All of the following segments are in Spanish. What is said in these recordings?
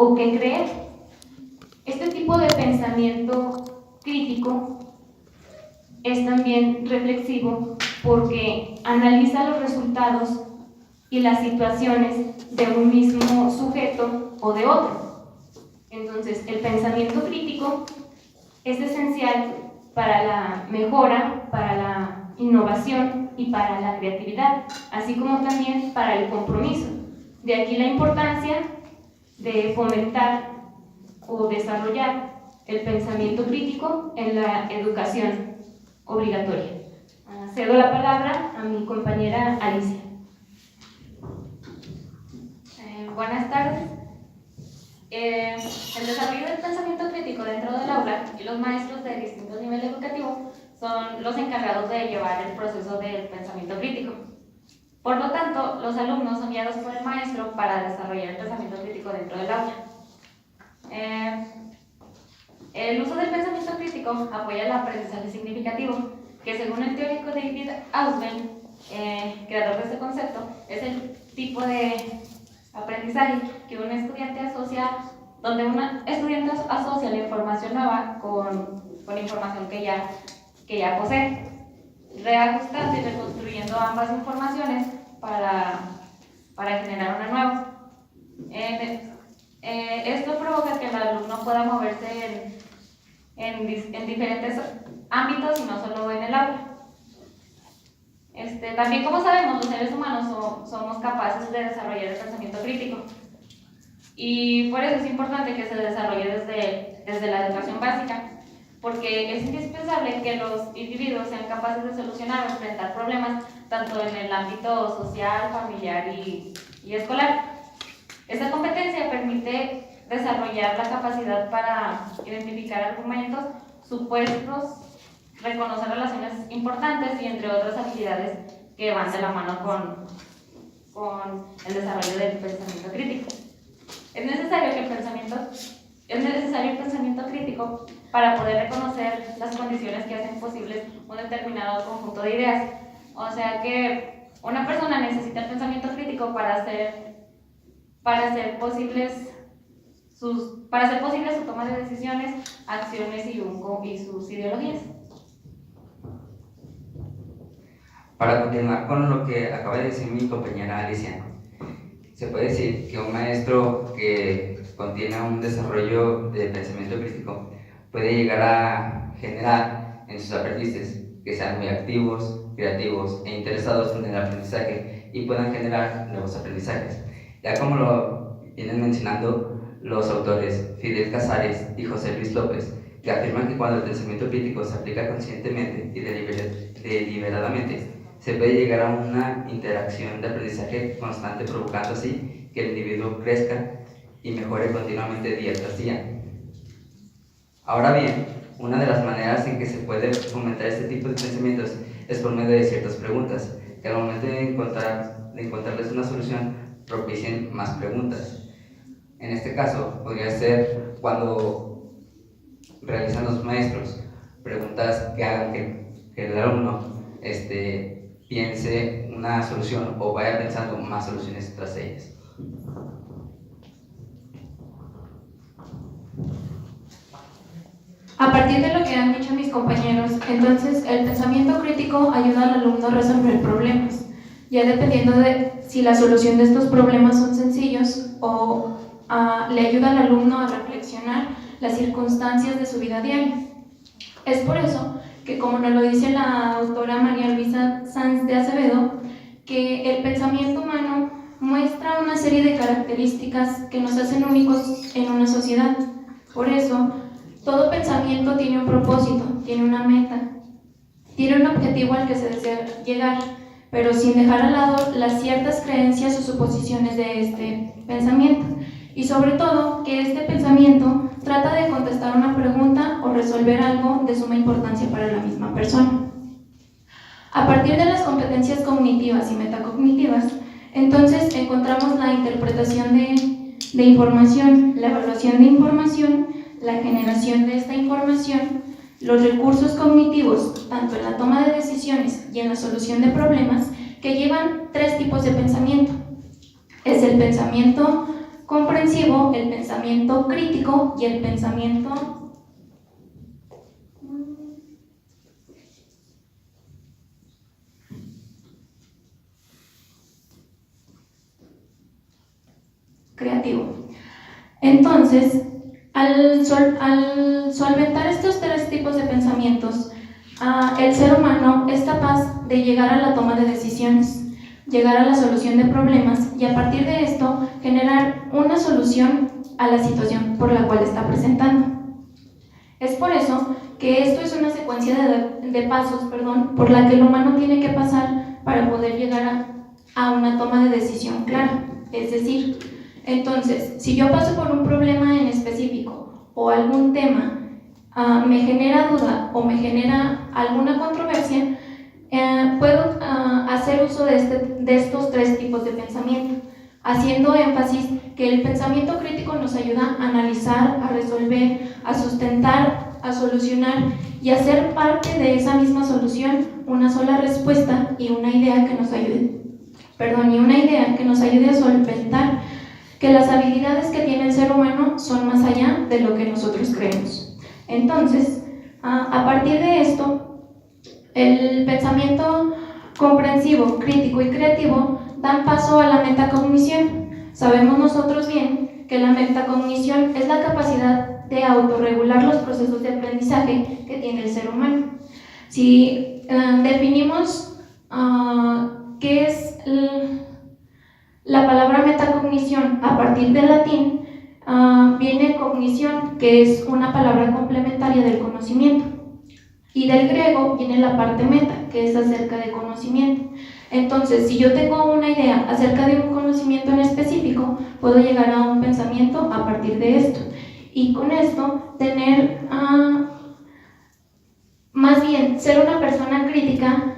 o qué creer. Este tipo de pensamiento crítico es también reflexivo porque analiza los resultados y las situaciones de un mismo sujeto o de otro. Entonces, el pensamiento crítico es esencial para la mejora, para la innovación y para la creatividad, así como también para el compromiso. De aquí la importancia de fomentar o desarrollar el pensamiento crítico en la educación obligatoria. Cedo la palabra a mi compañera Alicia. Buenas tardes. El desarrollo del pensamiento crítico dentro del aula y los maestros de distintos niveles educativos son los encargados de llevar el proceso del pensamiento crítico. Por lo tanto, los alumnos son guiados por el maestro para desarrollar el pensamiento crítico dentro del aula. El uso del pensamiento crítico apoya el aprendizaje significativo, que según el teórico David Ausubel, creador de este concepto, es el tipo de aprendizaje que un estudiante asocia, donde un estudiante asocia la información nueva con información que ya posee, reajustando y reconstruyendo ambas informaciones para generar una nueva. Esto provoca que el alumno pueda moverse en diferentes ámbitos y no solo en el aula. También, como sabemos, los seres humanos somos capaces de desarrollar el pensamiento crítico, y por eso es importante que se desarrolle desde la educación básica, porque es indispensable que los individuos sean capaces de solucionar o enfrentar problemas tanto en el ámbito social, familiar y escolar. Esta competencia permite desarrollar la capacidad para identificar argumentos, supuestos, reconocer relaciones importantes y entre otras habilidades que van de la mano con el desarrollo del pensamiento crítico. Es necesario el pensamiento crítico para poder reconocer las condiciones que hacen posibles un determinado conjunto de ideas. O sea que una persona necesita el pensamiento crítico para hacer posible su toma de decisiones, acciones y sus ideologías. Para continuar con lo que acaba de decir mi compañera Alicia, se puede decir que un maestro que contiene un desarrollo de pensamiento crítico puede llegar a generar en sus aprendices que sean muy activos, creativos e interesados en el aprendizaje y puedan generar nuevos aprendizajes. Ya como lo vienen mencionando los autores Fidel Casares y José Luis López, que afirman que cuando el pensamiento crítico se aplica conscientemente y deliberadamente, se puede llegar a una interacción de aprendizaje constante, provocando así que el individuo crezca y mejore continuamente día tras día. Ahora bien, una de las maneras en que se puede fomentar este tipo de pensamientos es por medio de ciertas preguntas, que al momento de encontrarles una solución propicien más preguntas. En este caso, podría ser cuando realizan los maestros preguntas que hagan que el alumno piense una solución o vaya pensando más soluciones tras ellas. A partir de lo que han dicho mis compañeros, entonces el pensamiento crítico ayuda al alumno a resolver problemas, ya dependiendo de si la solución de estos problemas son sencillos o le ayuda al alumno a reflexionar las circunstancias de su vida diaria. Es por eso que, como nos lo dice la autora María Luisa Sanz de Acevedo, que el pensamiento humano muestra una serie de características que nos hacen únicos en una sociedad. Por eso, todo pensamiento tiene un propósito, tiene una meta, tiene un objetivo al que se desea llegar, pero sin dejar al lado las ciertas creencias o suposiciones de este pensamiento. Y sobre todo, que este pensamiento trata de contestar una pregunta o resolver algo de suma importancia para la misma persona. A partir de las competencias cognitivas y metacognitivas, entonces encontramos la interpretación de información, la evaluación de información, la generación de esta información, los recursos cognitivos, tanto en la toma de decisiones y en la solución de problemas, que llevan tres tipos de pensamiento. Es el pensamiento comprensivo, el pensamiento crítico y el pensamiento creativo. Entonces, al solventar estos tres tipos de pensamientos, el ser humano es capaz de llegar a la toma de decisiones, llegar a la solución de problemas y a partir de esto generar una solución a la situación por la cual está presentando. Es por eso que esto es una secuencia de pasos, por la que el humano tiene que pasar para poder llegar a una toma de decisión clara. Es decir, entonces, si yo paso por un problema en específico o algún tema me genera duda o me genera alguna controversia, puedo hacer uso de estos tres tipos de pensamiento, haciendo énfasis que el pensamiento crítico nos ayuda a analizar, a resolver, a sustentar, a solucionar y hacer parte de esa misma solución una sola respuesta y una idea que nos ayude, a solventar que las habilidades que tiene el ser humano son más allá de lo que nosotros creemos. Entonces, a partir de esto, el pensamiento comprensivo, crítico y creativo dan paso a la metacognición. Sabemos nosotros bien que la metacognición es la capacidad de autorregular los procesos de aprendizaje que tiene el ser humano. Si definimos qué es la palabra metacognición a partir del latín, viene cognición, que es una palabra complementaria del conocimiento, y del griego viene la parte meta, que es acerca de conocimiento. Entonces, si yo tengo una idea acerca de un conocimiento en específico, puedo llegar a un pensamiento a partir de esto, y con esto tener, más bien, ser una persona crítica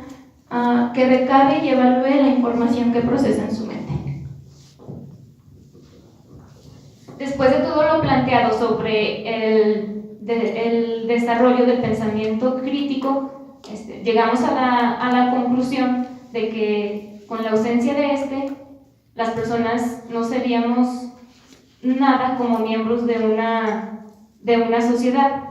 que recabe y evalúe la información que procesa en su mente. Después de todo lo planteado sobre el desarrollo del pensamiento crítico, llegamos a la conclusión de que con la ausencia de las personas no seríamos nada como miembros de una sociedad.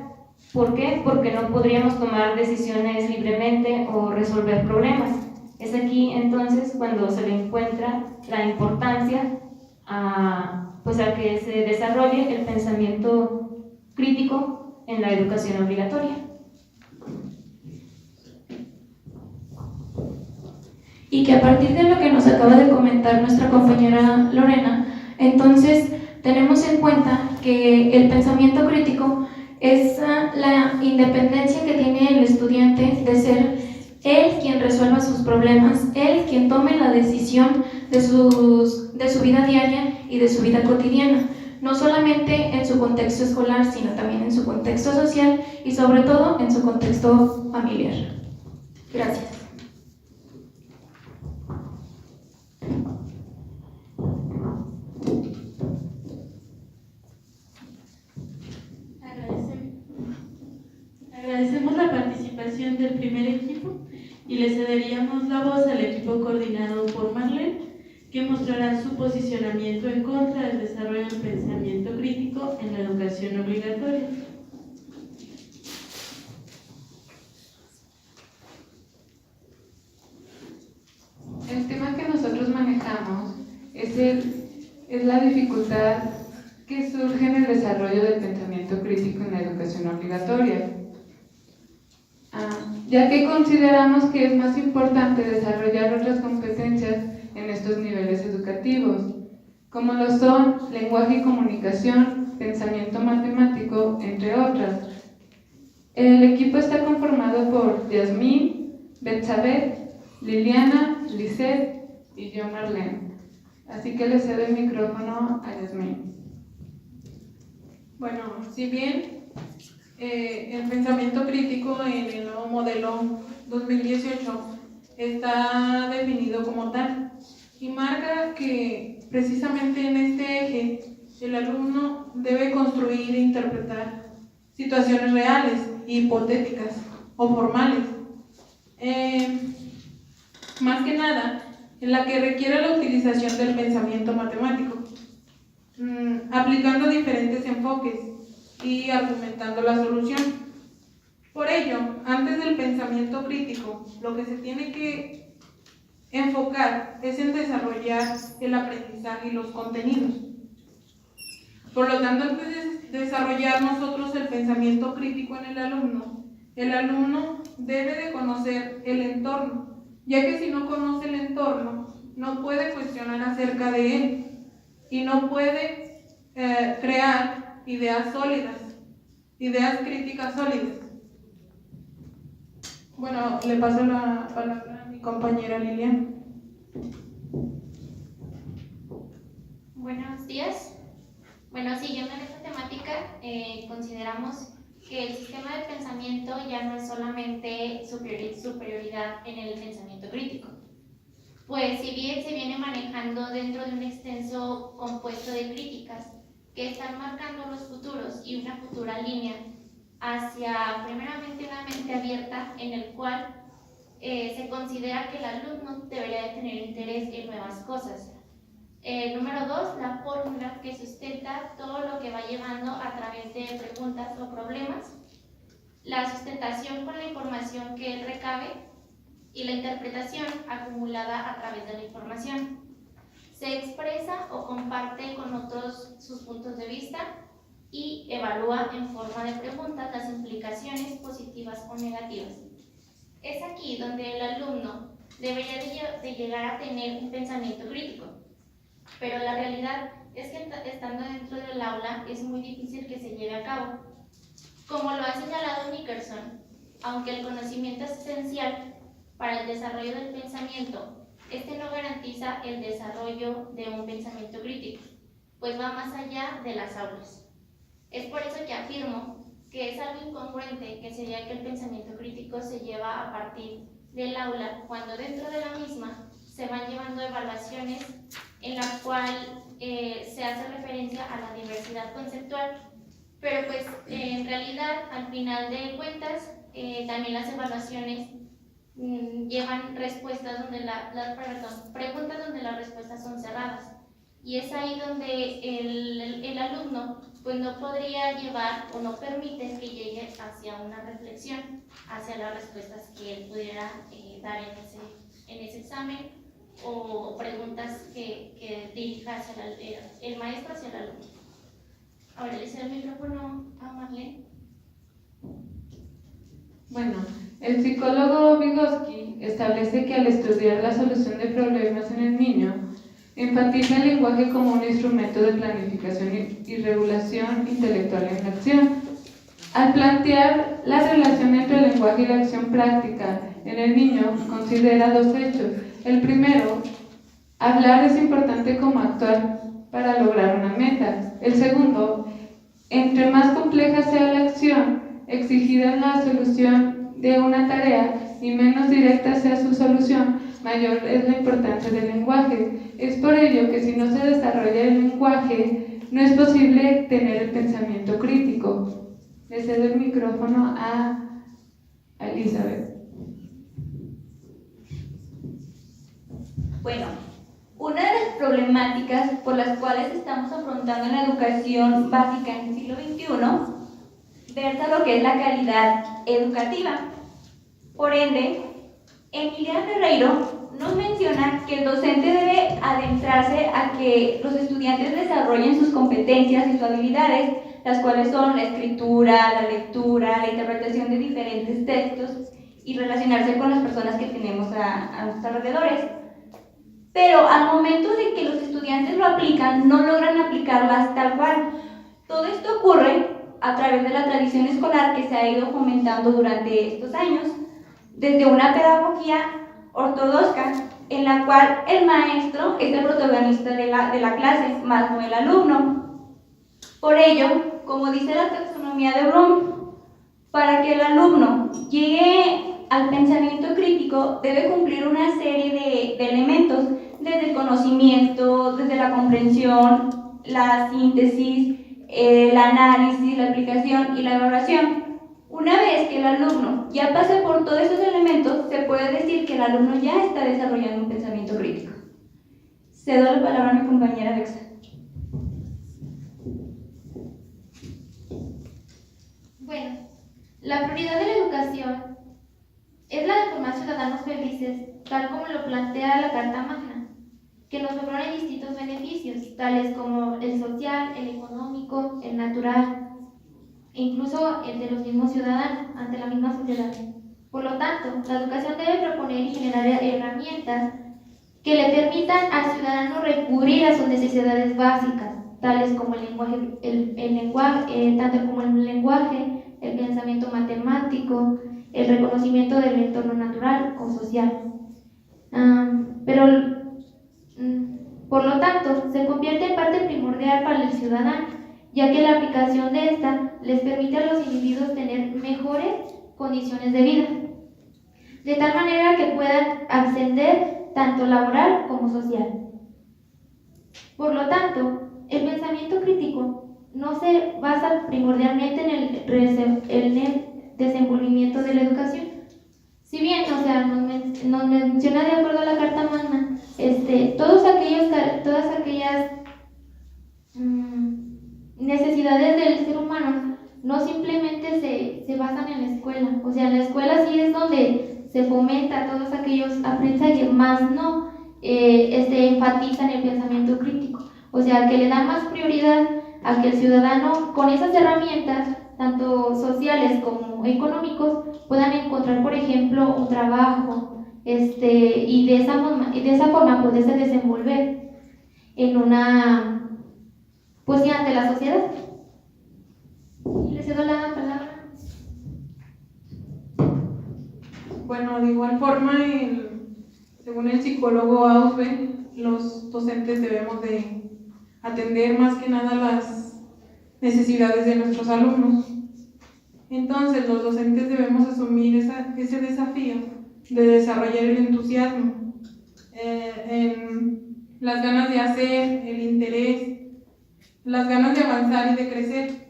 ¿Por qué? Porque no podríamos tomar decisiones libremente o resolver problemas. Es aquí entonces cuando se le encuentra la importancia a que se desarrolle el pensamiento crítico en la educación obligatoria. Y que a partir de lo que nos acaba de comentar nuestra compañera Lorena, entonces tenemos en cuenta que el pensamiento crítico es la independencia que tiene el estudiante de ser él quien resuelva sus problemas, él quien tome la decisión de su vida diaria y de su vida cotidiana, no solamente en su contexto escolar, sino también en su contexto social y sobre todo en su contexto familiar. Gracias. Agradecemos la participación del primer equipo y le cederíamos la voz al equipo coordinado por Marlene, que mostrará su posicionamiento en contra del desarrollo del pensamiento crítico en la educación obligatoria. El tema que nosotros manejamos es la dificultad que surge en el desarrollo del pensamiento crítico en la educación obligatoria, ya que consideramos que es más importante desarrollar otras competencias en estos niveles educativos, como lo son lenguaje y comunicación, pensamiento matemático, entre otras. El equipo está conformado por Yasmín, Betsabeth, Liliana, Lisette y yo, Marlene. Así que le cedo el micrófono a Yasmín. Bueno, si bien el pensamiento crítico en el nuevo modelo 2018 está definido como tal y marca que precisamente en este eje el alumno debe construir e interpretar situaciones reales, hipotéticas o formales, más que nada en la que requiere la utilización del pensamiento matemático. aplicando diferentes enfoques y argumentando la solución. Por ello, antes del pensamiento crítico, lo que se tiene que enfocar es en desarrollar el aprendizaje y los contenidos. Por lo tanto, antes de desarrollar nosotros el pensamiento crítico en el alumno debe de conocer el entorno, ya que si no conoce el entorno, no puede cuestionar acerca de él y no puede crear ideas sólidas, ideas críticas sólidas. Bueno, le paso la palabra a mi compañera Lilian. Buenos días. Bueno, siguiendo en esta temática, consideramos que el sistema de pensamiento ya no es solamente superioridad en el pensamiento crítico, pues si bien se viene manejando dentro de un extenso compuesto de críticas que están marcando los futuros y una futura línea hacia primeramente una mente abierta en el cual se considera que el alumno debería de tener interés en nuevas cosas. Número 2, la fórmula que sustenta todo lo que va llevando a través de preguntas o problemas, la sustentación con la información que él recabe y la interpretación acumulada a través de la información. Se expresa o comparte con otros sus puntos de vista y evalúa en forma de preguntas las implicaciones positivas o negativas. Es aquí donde el alumno debería de llegar a tener un pensamiento crítico, pero la realidad es que estando dentro del aula es muy difícil que se lleve a cabo. Como lo ha señalado Nickerson, aunque el conocimiento es esencial para el desarrollo del pensamiento, este no garantiza el desarrollo de un pensamiento crítico, pues va más allá de las aulas. Es por eso que afirmo que es algo incongruente que sería que el pensamiento crítico se lleva a partir del aula, cuando dentro de la misma se van llevando evaluaciones en la cual se hace referencia a la diversidad conceptual, pero pues en realidad al final de cuentas también las evaluaciones llevan respuestas donde preguntas donde las respuestas son cerradas, y es ahí donde el alumno pues no podría llevar o no permite que llegue hacia una reflexión, hacia las respuestas que él pudiera dar en ese examen, o preguntas que dirija hacia el maestro hacia el alumno. Ahora le cedo el micrófono a Marlene. Bueno, el psicólogo Vygotsky establece que al estudiar la solución de problemas en el niño, enfatiza el lenguaje como un instrumento de planificación y regulación intelectual en la acción. Al plantear la relación entre el lenguaje y la acción práctica en el niño, considera dos hechos. El primero, hablar es importante como actuar para lograr una meta. El segundo, entre más compleja sea la acción exigida en la solución de una tarea y menos directa sea su solución, mayor es la importancia del lenguaje. Es por ello que si no se desarrolla el lenguaje, no es posible tener el pensamiento crítico. Le cedo el micrófono a Elizabeth. Bueno, una de las problemáticas por las cuales estamos afrontando en la educación básica en el siglo XXI versa lo que es la calidad educativa. Por ende, Emiliano Ferreiro nos menciona que el docente debe adentrarse a que los estudiantes desarrollen sus competencias y sus habilidades, las cuales son la escritura, la lectura, la interpretación de diferentes textos y relacionarse con las personas que tenemos a nuestros alrededores. Pero al momento de que los estudiantes lo aplican, no logran aplicarlas tal cual. Todo esto ocurre a través de la tradición escolar que se ha ido fomentando durante estos años, desde una pedagogía ortodoxa, en la cual el maestro es el protagonista de la clase, más no el alumno. Por ello, como dice la taxonomía de Bloom, para que el alumno llegue al pensamiento crítico debe cumplir una serie de elementos, desde el conocimiento, desde la comprensión, la síntesis, el análisis, la aplicación y la evaluación. Una vez que el alumno ya pase por todos esos elementos, se puede decir que el alumno ya está desarrollando un pensamiento crítico. Cedo la palabra a mi compañera Alexa. La prioridad de la educación es la de formar ciudadanos felices, tal como lo plantea la Carta Magna, que nos propone distintos beneficios, tales como el social, el económico, el natural, e incluso el de los mismos ciudadanos ante la misma sociedad. Por lo tanto, la educación debe proponer y generar herramientas que le permitan al ciudadano recurrir a sus necesidades básicas, tales como el lenguaje, tanto como el lenguaje, el pensamiento matemático, el reconocimiento del entorno natural o social. Por lo tanto, se convierte en parte primordial para el ciudadano, ya que la aplicación de esta les permite a los individuos tener mejores condiciones de vida, de tal manera que puedan ascender tanto laboral como social. Por lo tanto, el pensamiento crítico no se basa primordialmente en el desenvolvimiento de la educación. Si bien, nos menciona de acuerdo a la Carta Magna, todas aquellas necesidades del ser humano no simplemente se basan en la escuela. O sea, en la escuela sí es donde se fomenta todos aquellos aprendizajes, más no enfatizan el pensamiento crítico. O sea, que le da más prioridad a que el ciudadano, con esas herramientas, tanto sociales como económicos, puedan encontrar, por ejemplo, un trabajo, y de esa forma poderse desenvolver en una, pues sí, ante la sociedad. Le cedo la palabra. Bueno, de igual forma, según el psicólogo Ausubel, los docentes debemos de atender más que nada las necesidades de nuestros alumnos. Entonces, los docentes debemos asumir ese desafío de desarrollar el entusiasmo, las ganas de hacer, el interés, las ganas de avanzar y de crecer.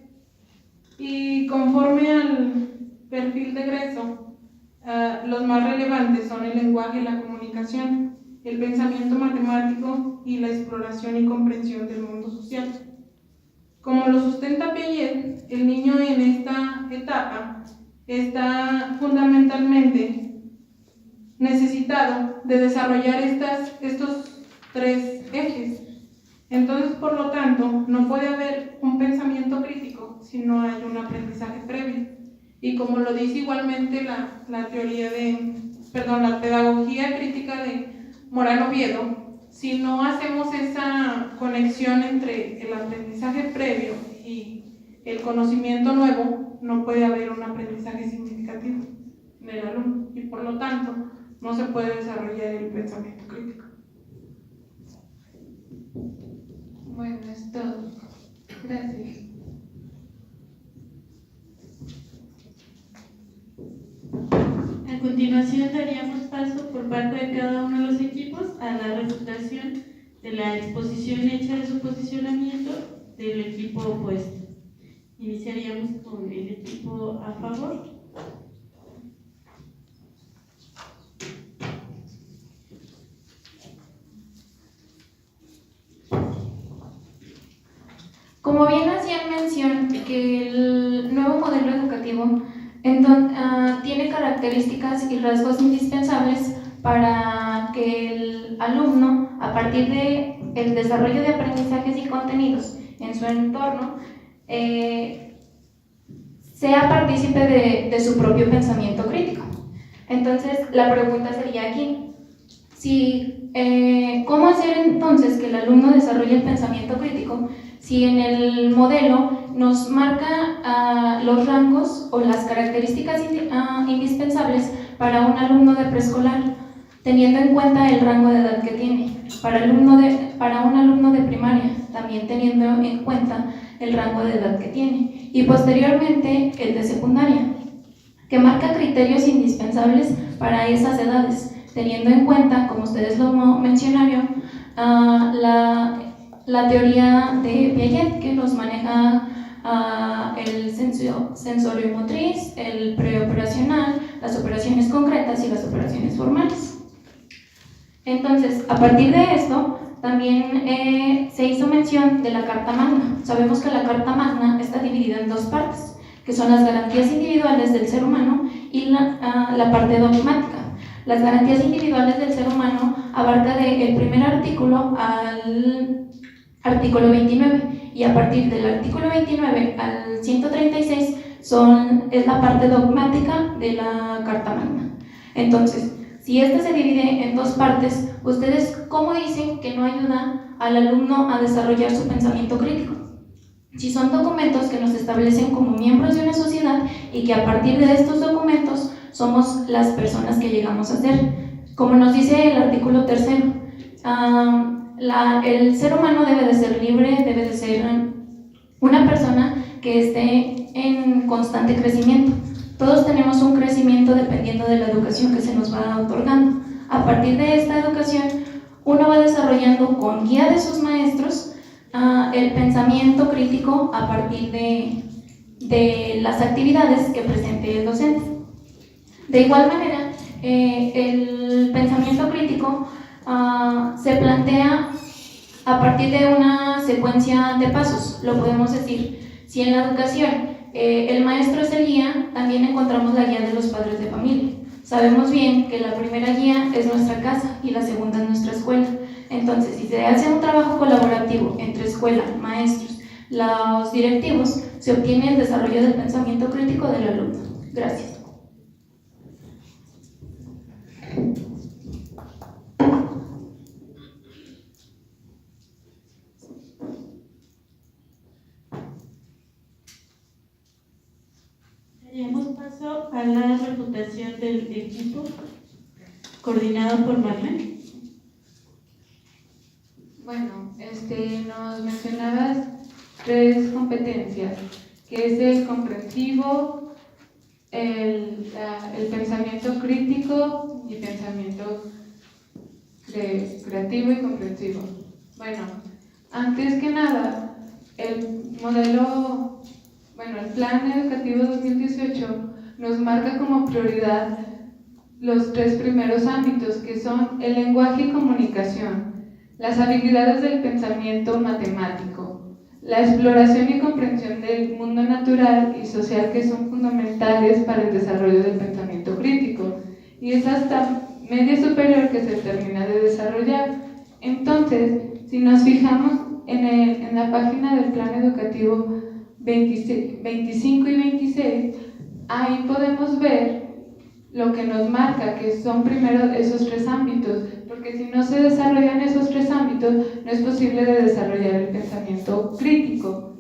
Y conforme al perfil de egreso, los más relevantes son el lenguaje, la comunicación, el pensamiento matemático y la exploración y comprensión del mundo social. Como lo sustenta Piaget, el niño en esta etapa está fundamentalmente necesitado de desarrollar estos tres ejes. Entonces, por lo tanto, no puede haber un pensamiento crítico si no hay un aprendizaje previo. Y como lo dice igualmente la pedagogía crítica de Morán Oviedo, si no hacemos esa conexión entre el aprendizaje previo y el conocimiento nuevo, no puede haber un aprendizaje significativo en el alumno y por lo tanto no se puede desarrollar el pensamiento crítico. Bueno, es todo. Gracias. A continuación daríamos paso por parte de cada uno de los equipos a la refutación de la exposición hecha de su posicionamiento del equipo opuesto. Iniciaríamos con el equipo a favor. Como bien hacían mención que el nuevo modelo educativo tiene características y rasgos indispensables para que el alumno, a partir del desarrollo de aprendizajes y contenidos en su entorno, sea partícipe de su propio pensamiento crítico. Entonces, la pregunta sería aquí, ¿cómo hacer entonces que el alumno desarrolle el pensamiento crítico si en el modelo nos marca los rangos o las características indispensables para un alumno de preescolar, teniendo en cuenta el rango de edad que tiene, para un alumno de primaria, también teniendo en cuenta el rango de edad que tiene, y posteriormente el de secundaria, que marca criterios indispensables para esas edades, teniendo en cuenta, como ustedes lo mencionaron, la teoría de Piaget, que nos maneja el sensorio motriz, el preoperacional, las operaciones concretas y las operaciones formales. Entonces, a partir de esto, también se hizo mención de la Carta Magna. Sabemos que la Carta Magna está dividida en dos partes. que son las garantías individuales del ser humano y la parte dogmática. Las garantías individuales del ser humano abarca del primer artículo al artículo 29, y a partir del artículo 29 al 136 es la parte dogmática de la Carta Magna. Entonces, si esta se divide en dos partes, ¿ustedes cómo dicen que no ayuda al alumno a desarrollar su pensamiento crítico? Si son documentos que nos establecen como miembros de una sociedad y que a partir de estos documentos somos las personas que llegamos a ser. Como nos dice el artículo 3, el ser humano debe de ser libre, debe de ser una persona que esté en constante crecimiento. Todos tenemos un crecimiento dependiendo de la educación que se nos va otorgando. A partir de esta educación, uno va desarrollando con guía de sus maestros el pensamiento crítico a partir de las actividades que presente el docente. De igual manera, el pensamiento crítico se plantea a partir de una secuencia de pasos. Lo podemos decir, si en la educación el maestro es el guía, también encontramos la guía de los padres de familia. Sabemos bien que la primera guía es nuestra casa y la segunda es nuestra escuela. Entonces, si se hace un trabajo colaborativo entre escuela, maestros, los directivos, se obtiene el desarrollo del pensamiento crítico del alumno. Gracias. Daríamos paso a la refutación del equipo coordinado por Marlene. Bueno, nos mencionabas 3 competencias, que es el comprensivo, el pensamiento crítico y pensamiento creativo y comprensivo. Bueno, antes que nada, el Plan Educativo 2018 nos marca como prioridad los 3 primeros ámbitos, que son el lenguaje y comunicación, las habilidades del pensamiento matemático, la exploración y comprensión del mundo natural y social, que son fundamentales para el desarrollo del pensamiento crítico, y es hasta media superior que se termina de desarrollar. Entonces, si nos fijamos en la página del Plan Educativo 25 y 26, ahí podemos ver lo que nos marca, que son primero esos 3 ámbitos, porque si no se desarrollan esos 3 ámbitos, no es posible de desarrollar el pensamiento crítico.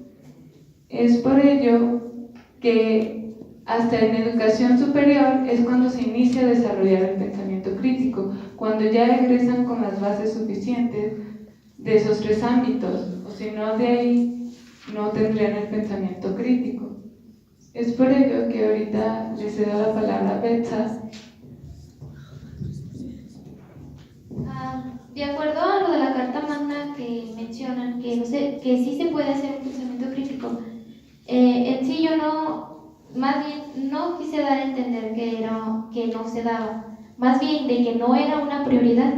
Es por ello que hasta en educación superior es cuando se inicia a desarrollar el pensamiento crítico, cuando ya egresan con las bases suficientes de esos 3 ámbitos, o si no, de ahí no tendrían el pensamiento crítico. Es por ello que ahorita le cedo la palabra a Betsa. De acuerdo a lo de la Carta Magna que mencionan, que sí se puede hacer un pensamiento crítico, en sí yo no quise dar a entender que no se daba, más bien de que no era una prioridad.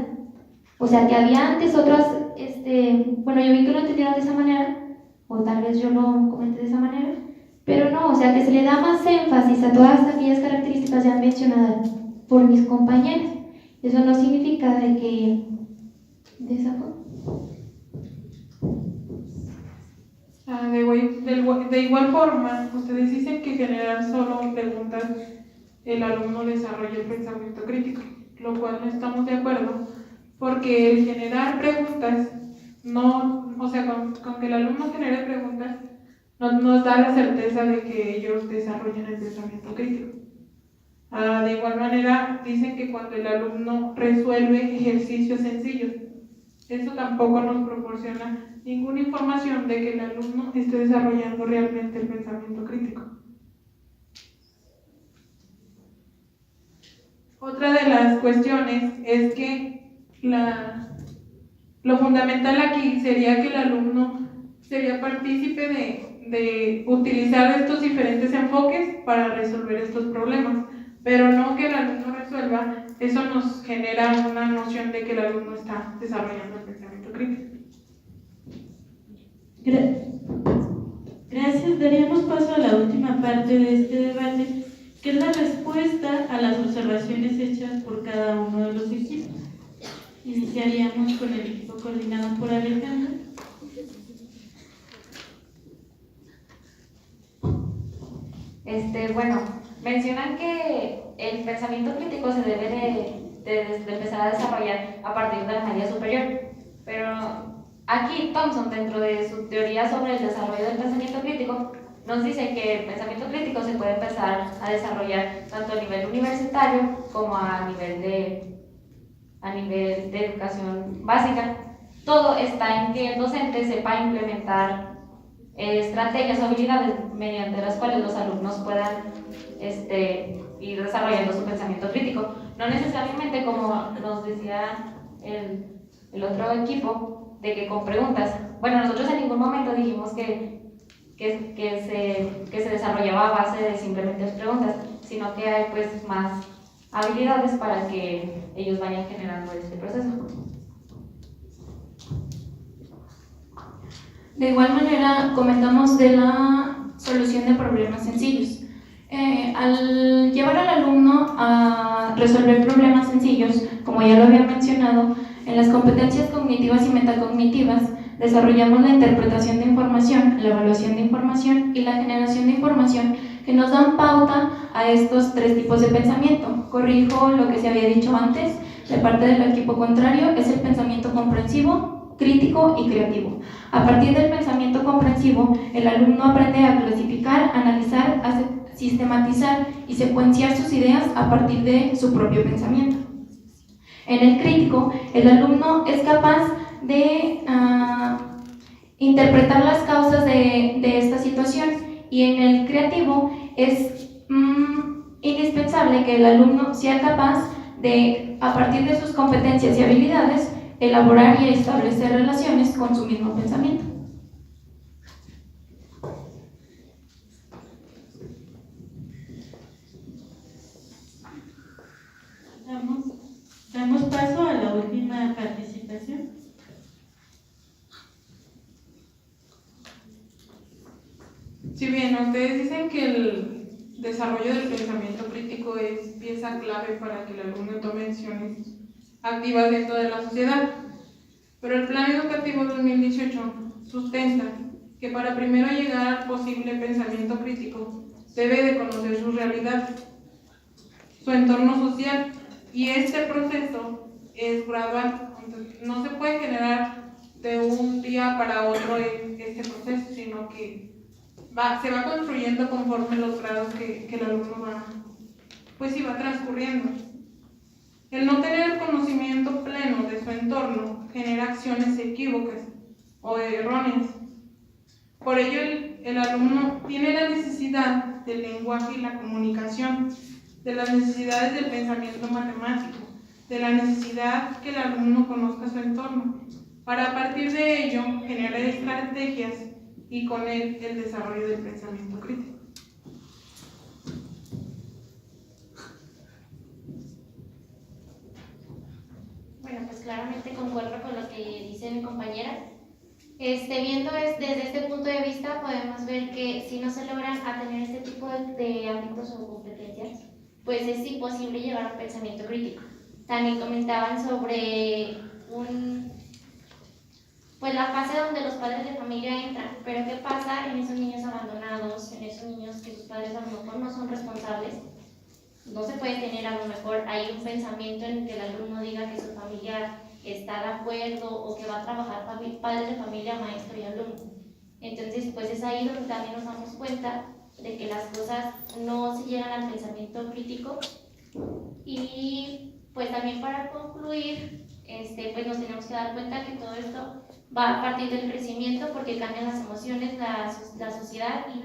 O sea, que había antes otras, bueno, yo vi que lo entendieron de esa manera, o tal vez yo lo comenté de esa manera, pero no, o sea, que se le da más énfasis a todas aquellas características ya mencionadas por mis compañeros. Eso no significa de que de esa forma. De igual forma, ustedes dicen que generar solo preguntas el alumno desarrolla el pensamiento crítico, lo cual no estamos de acuerdo, porque el generar preguntas no, o sea, con que el alumno genere preguntas no nos da la certeza de que ellos desarrollen el pensamiento crítico. De igual manera, dicen que cuando el alumno resuelve ejercicios sencillos, eso tampoco nos proporciona ninguna información de que el alumno esté desarrollando realmente el pensamiento crítico. Otra de las cuestiones es que lo fundamental aquí sería que el alumno sería partícipe de utilizar estos diferentes enfoques para resolver estos problemas, pero no que el alumno resuelva. Eso nos genera una noción de que el alumno está desarrollando el pensamiento crítico. Gracias. parece, daríamos paso a la última parte de este debate, que es la respuesta a las observaciones hechas por cada uno de los equipos. Iniciaríamos con el equipo coordinado por Alejandra. Bueno, mencionan que el pensamiento crítico se debe de empezar a desarrollar a partir de la media superior, pero aquí Thompson, dentro de su teoría sobre el desarrollo del pensamiento crítico, nos dice que el pensamiento crítico se puede empezar a desarrollar tanto a nivel universitario como a nivel de educación básica. Todo está en que el docente sepa implementar estrategias o habilidades mediante las cuales los alumnos puedan ir desarrollando su pensamiento crítico. No necesariamente, como nos decía el otro equipo, de que con preguntas. Bueno, nosotros en ningún momento dijimos que se desarrollaba a base de simplemente preguntas, sino que hay pues más habilidades para que ellos vayan generando este proceso. De igual manera, comentamos de la solución de problemas sencillos. Al llevar al alumno a resolver problemas sencillos, como ya lo había mencionado, en las competencias cognitivas y metacognitivas desarrollamos la interpretación de información, la evaluación de información y la generación de información que nos dan pauta a estos tres tipos de pensamiento. Corrijo lo que se había dicho antes, de parte del equipo contrario, es el pensamiento comprensivo, crítico y creativo. A partir del pensamiento comprensivo, el alumno aprende a clasificar, analizar, sistematizar y secuenciar sus ideas a partir de su propio pensamiento. En el crítico, el alumno es capaz de interpretar las causas de esta situación, y en el creativo es indispensable que el alumno sea capaz de, a partir de sus competencias y habilidades, elaborar y establecer relaciones con su mismo pensamiento. Damos paso a la última participación. Si bien ustedes dicen que el desarrollo del pensamiento crítico es pieza clave para que el alumno tome decisiones activas dentro de la sociedad, pero el Plan Educativo 2018 sustenta que para primero llegar al posible pensamiento crítico debe de conocer su realidad, su entorno social, y este proceso es gradual. Entonces, no se puede generar de un día para otro este proceso, sino que se va construyendo conforme los grados que el alumno va transcurriendo. El no tener el conocimiento pleno de su entorno genera acciones equívocas o erróneas. Por ello, el alumno tiene la necesidad del lenguaje y la comunicación, de las necesidades del pensamiento matemático, de la necesidad que el alumno conozca su entorno, para a partir de ello generar estrategias y con él el desarrollo del pensamiento crítico. Bueno, pues claramente concuerdo con lo que dice mi compañera. Viendo desde este punto de vista, podemos ver que si no se logran atender este tipo de ámbitos o competencias, pues es imposible llegar a un pensamiento crítico. También comentaban sobre pues la fase donde los padres de familia entran, pero ¿qué pasa en esos niños abandonados, en esos niños que sus padres a lo mejor no son responsables? No se puede tener a lo mejor ahí un pensamiento en el que el alumno diga que su familia está de acuerdo o que va a trabajar padres de familia, maestro y alumno. Entonces, pues es ahí donde también nos damos cuenta de que las cosas no se llegan al pensamiento crítico. Y pues también para concluir, pues nos tenemos que dar cuenta que todo esto va a partir del crecimiento, porque cambian las emociones, la sociedad y